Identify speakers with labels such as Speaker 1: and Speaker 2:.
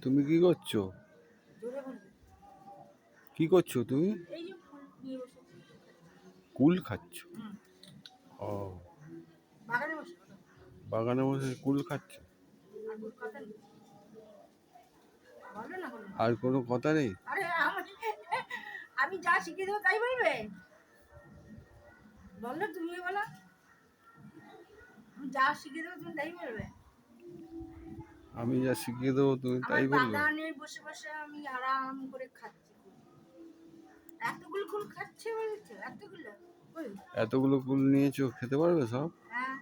Speaker 1: তুমি কি করছো? কি করছো তুমি? কুল খাচ্ছ? ও, বাগানে বসে কুল খাচ্ছ? আর কোনো কথা নেই?
Speaker 2: আমি যা শিখিয়ে দেবো তাই বলবে? বললো তুমি বলো, আমি যা শিখিয়ে দেবো তুমি তাই বলবে?
Speaker 1: আমি যা শিখিয়ে দেবো তুমি তাই
Speaker 2: আমার
Speaker 1: বলবে?
Speaker 2: বাগানে বসে বসে আমি আরাম করে খাচ্ছি। এতগুলো কুল খাচ্ছে বলছো? এতগুলো কুল?
Speaker 1: এতগুলো কুল নিয়েছো, খেতে পারবে সব?
Speaker 2: হ্যাঁ।